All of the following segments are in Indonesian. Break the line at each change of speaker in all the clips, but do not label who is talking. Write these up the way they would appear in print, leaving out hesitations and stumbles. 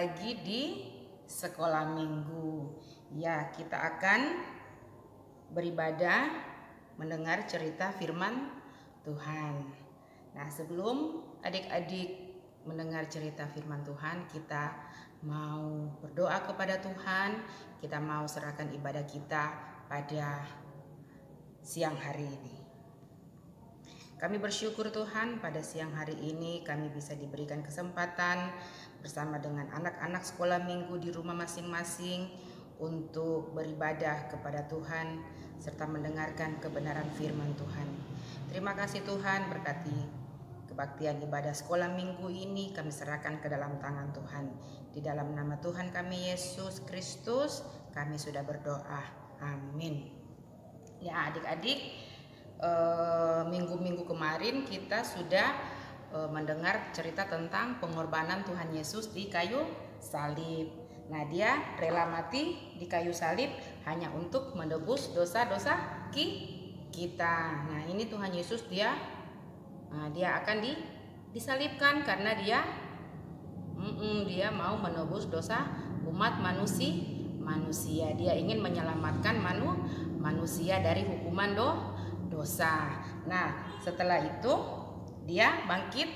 lagi di sekolah minggu. Ya, kita akan beribadah mendengar cerita firman Tuhan. Nah, sebelum adik-adik mendengar cerita firman Tuhan, kita mau berdoa kepada Tuhan. Kita mau serahkan ibadah kita pada siang hari ini. Kami bersyukur Tuhan, pada siang hari ini kami bisa diberikan kesempatan bersama dengan anak-anak sekolah minggu di rumah masing-masing untuk beribadah kepada Tuhan serta mendengarkan kebenaran firman Tuhan. Terima kasih Tuhan, berkati kebaktian ibadah sekolah minggu ini kami serahkan ke dalam tangan Tuhan. Di dalam nama Tuhan kami Yesus Kristus kami sudah berdoa. Amin. Ya, adik-adik, minggu-minggu kemarin kita sudah mendengar cerita tentang pengorbanan Tuhan Yesus di kayu salib. Nah, dia rela mati di kayu salib hanya untuk menebus dosa-dosa kita. Nah, ini Tuhan Yesus dia akan disalibkan karena dia mau menebus dosa umat manusia. Dia ingin menyelamatkan manusia dari hukuman dosa. Nah, setelah itu dia bangkit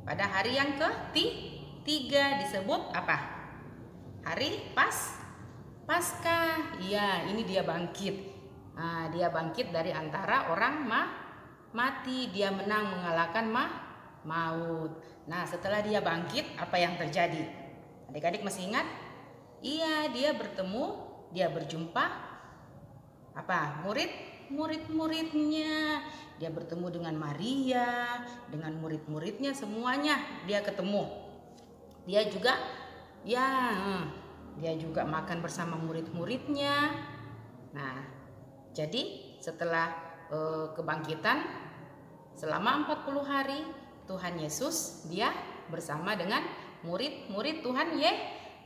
pada hari yang ketiga, disebut apa? Hari Paskah. Iya, ini dia bangkit. Nah, dia bangkit dari antara orang mati. Dia menang mengalahkan maut. Nah, setelah dia bangkit, apa yang terjadi? Adik-adik masih ingat? Iya, dia berjumpa apa? Murid-muridnya. Dia bertemu dengan Maria, dengan murid-muridnya, semuanya dia ketemu. Dia juga makan bersama murid-muridnya. Nah, jadi setelah kebangkitan selama 40 hari Tuhan Yesus dia bersama dengan murid-murid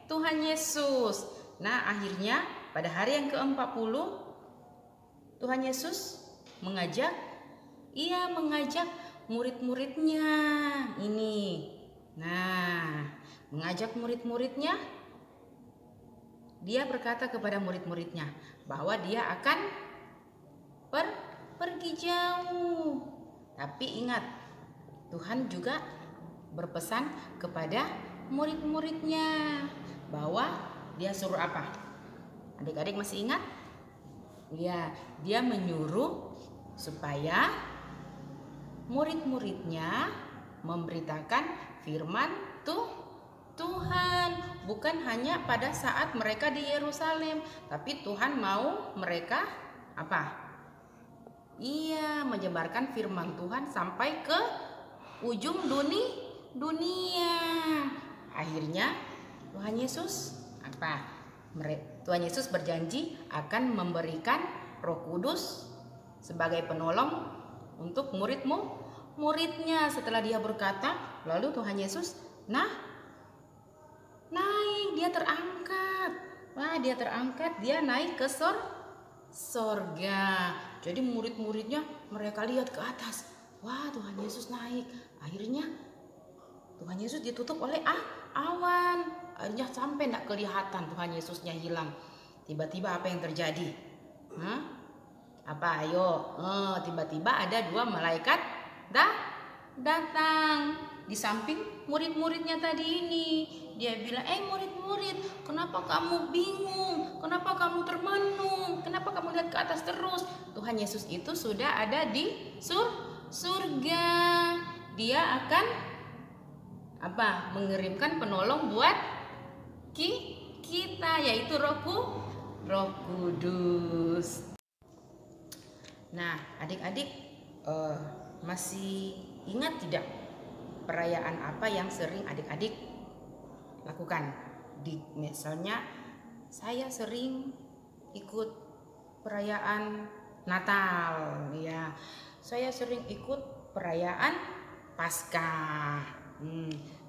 Tuhan Yesus. Nah, akhirnya pada hari yang ke-40 Tuhan Yesus mengajak murid-muridnya ini. Nah, mengajak murid-muridnya, dia berkata kepada murid-muridnya bahwa dia akan pergi jauh. Tapi ingat, Tuhan juga berpesan kepada murid-muridnya bahwa dia suruh apa? Adik-adik masih ingat? Ya, dia menyuruh supaya murid-muridnya memberitakan firman Tuhan, bukan hanya pada saat mereka di Yerusalem, tapi Tuhan mau mereka apa? Iya, menyebarkan firman Tuhan sampai ke ujung dunia. Akhirnya Tuhan Yesus apa? Tuhan Yesus berjanji akan memberikan Roh Kudus sebagai penolong untuk muridnya. Setelah dia berkata, lalu Tuhan Yesus naik, dia terangkat. Dia terangkat, dia naik ke sorga. Jadi murid-muridnya mereka lihat ke atas. Wah, Tuhan Yesus naik. Akhirnya Tuhan Yesus ditutup oleh awan. Akhirnya sampai tidak kelihatan, Tuhan Yesusnya hilang. Tiba-tiba apa yang terjadi? Apa? Ayo. Tiba-tiba ada 2 malaikat datang di samping murid-muridnya tadi ini. Dia bilang, murid-murid, kenapa kamu bingung? Kenapa kamu termenung? Kenapa kamu lihat ke atas terus? Tuhan Yesus itu sudah ada di surga. Dia akan apa? Mengirimkan penolong buat kita, yaitu Roh Kudus. Nah, adik-adik masih ingat tidak perayaan apa yang sering adik-adik lakukan? Misalnya saya sering ikut perayaan Natal, ya. Saya sering ikut perayaan Paskah.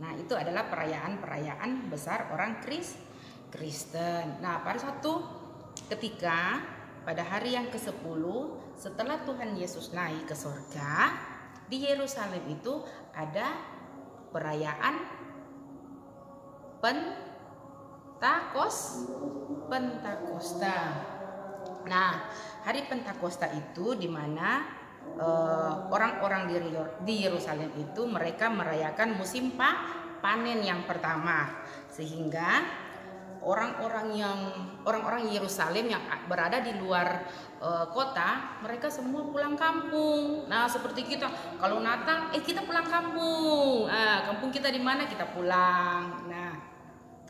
Nah, itu adalah perayaan besar orang Kristen. Nah, pada suatu ketika pada hari yang ke-10 setelah Tuhan Yesus naik ke surga, di Yerusalem itu ada perayaan Pentakosta. Nah, hari Pentakosta itu di mana orang-orang di Yerusalem itu mereka merayakan musim panen yang pertama, sehingga orang-orang Yerusalem yang berada di luar kota, mereka semua pulang kampung. Nah, seperti kita kalau Natal kita pulang kampung. Kampung kita di mana, kita pulang. Nah,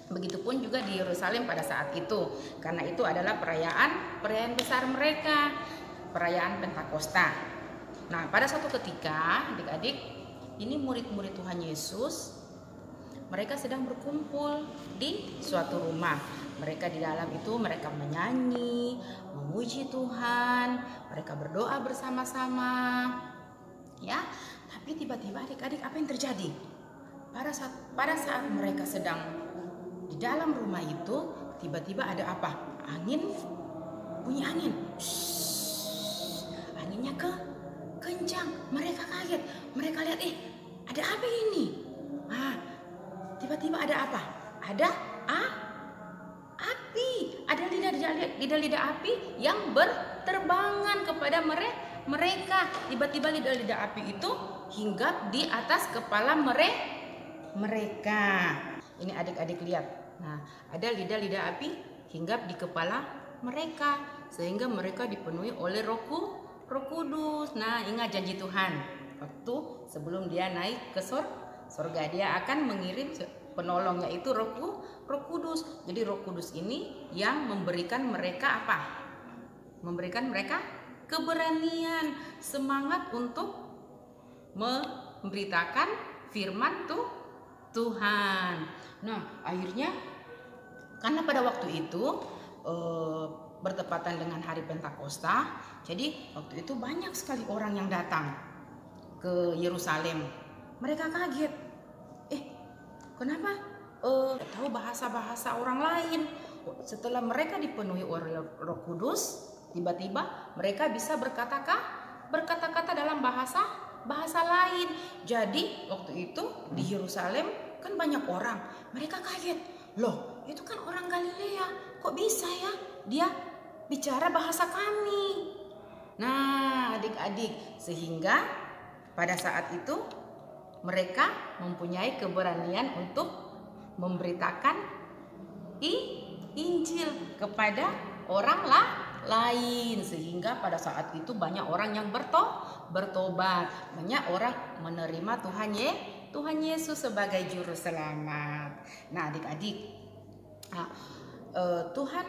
begitupun juga di Yerusalem pada saat itu, karena itu adalah perayaan besar mereka, perayaan Pentakosta. Nah, pada suatu ketika, adik-adik, ini murid-murid Tuhan Yesus, mereka sedang berkumpul di suatu rumah. Mereka di dalam itu mereka menyanyi, memuji Tuhan, mereka berdoa bersama-sama. Ya, tapi tiba-tiba adik-adik, apa yang terjadi? Pada saat mereka sedang di dalam rumah itu, tiba-tiba ada apa? Bunyi angin. Anginnya kencang. Mereka kaget. Mereka lihat, ada apa ini? Tiba-tiba ada apa? Ada api. Ada lidah-lidah api yang berterbangan kepada mereka. Tiba-tiba lidah-lidah api itu hinggap di atas kepala mereka. Ini adik-adik lihat. Nah, ada lidah-lidah api hinggap di kepala mereka, sehingga mereka dipenuhi oleh Roh Kudus. Nah, ingat janji Tuhan waktu sebelum dia naik ke surga, dia akan mengirim penolong, yaitu Roh Kudus. Jadi Roh Kudus ini yang memberikan mereka apa? Memberikan mereka keberanian, semangat untuk memberitakan firman Tuhan. Nah, akhirnya karena pada waktu itu bertepatan dengan hari Pentakosta, jadi waktu itu banyak sekali orang yang datang ke Yerusalem. Mereka kaget, kenapa tahu bahasa-bahasa orang lain? Setelah mereka dipenuhi oleh Roh Kudus, tiba-tiba mereka bisa berkata-kata dalam bahasa lain. Jadi waktu itu di Yerusalem kan banyak orang, mereka kaget, loh itu kan orang Galilea, kok bisa ya dia bicara bahasa kami? Nah, adik-adik, sehingga pada saat itu mereka mempunyai keberanian untuk memberitakan Injil kepada orang lain, sehingga pada saat itu banyak orang yang bertobat, banyak orang menerima Tuhan Yesus sebagai juru selamat. Nah, adik-adik, Tuhan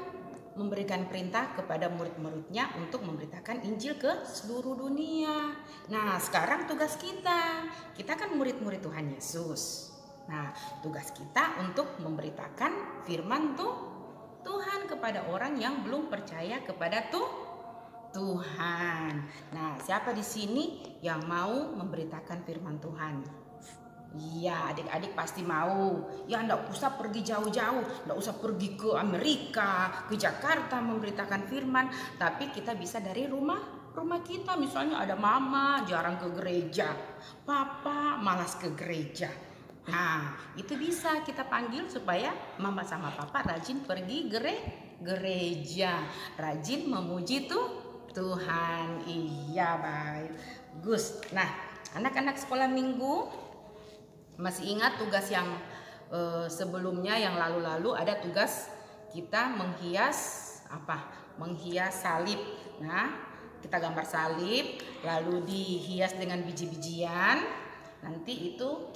memberikan perintah kepada murid-muridnya untuk memberitakan Injil ke seluruh dunia. Nah, sekarang tugas kita kan murid-murid Tuhan Yesus. Nah, tugas kita untuk memberitakan firman Tuhan kepada orang yang belum percaya kepada Tuhan. Nah, siapa di sini yang mau memberitakan firman Tuhan? Iya, adik-adik pasti mau. Ya, enggak usah pergi jauh-jauh, enggak usah pergi ke Amerika, ke Jakarta memberitakan firman, tapi kita bisa dari rumah kita. Misalnya ada mama jarang ke gereja, papa malas ke gereja. Nah, itu bisa kita panggil supaya mama sama papa rajin pergi gereja, rajin memuji Tuhan. Iya, baik. Gus. Nah, anak-anak sekolah minggu, masih ingat tugas yang sebelumnya, yang lalu-lalu ada tugas kita menghias salib. Nah, kita gambar salib lalu dihias dengan biji-bijian. Nanti itu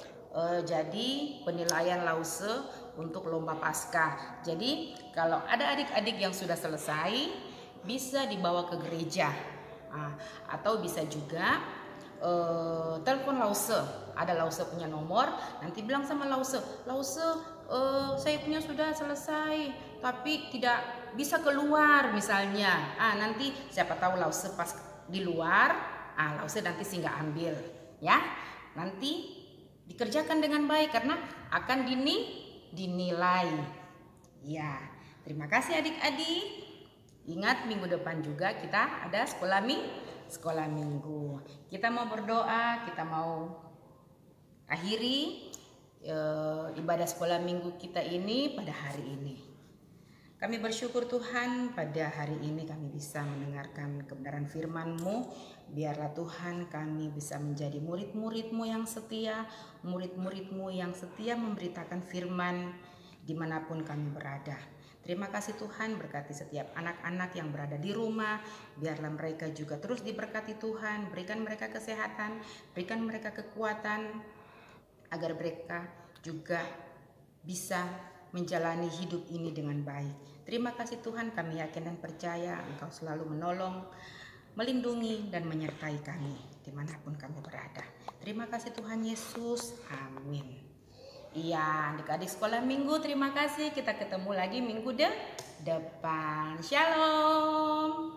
jadi penilaian lause untuk lomba Paskah. Jadi kalau ada adik-adik yang sudah selesai bisa dibawa ke gereja, atau bisa juga telepon lause. Ada lause punya nomor, nanti bilang sama lause, saya punya sudah selesai tapi tidak bisa keluar misalnya. Nanti siapa tahu lause pas di luar, lause nanti singgah ambil ya. Nanti dikerjakan dengan baik karena akan dinilai. Ya, terima kasih adik-adik. Ingat minggu depan juga kita ada sekolah minggu. Kita mau berdoa, kita mau akhiri ibadah sekolah minggu kita ini pada hari ini. Kami bersyukur Tuhan pada hari ini kami bisa mendengarkan kebenaran firman-Mu. Biarlah Tuhan kami bisa menjadi murid-murid-Mu yang setia, murid-murid-Mu yang setia memberitakan firman dimanapun kami berada. Terima kasih Tuhan, berkati setiap anak-anak yang berada di rumah. Biarlah mereka juga terus diberkati Tuhan, berikan mereka kesehatan, berikan mereka kekuatan, agar mereka juga bisa menjalani hidup ini dengan baik. Terima kasih Tuhan, kami yakin dan percaya Engkau selalu menolong, melindungi dan menyertai kami dimanapun kami berada. Terima kasih Tuhan Yesus, amin. Iya, adik-adik sekolah minggu, terima kasih. Kita ketemu lagi minggu depan. Shalom.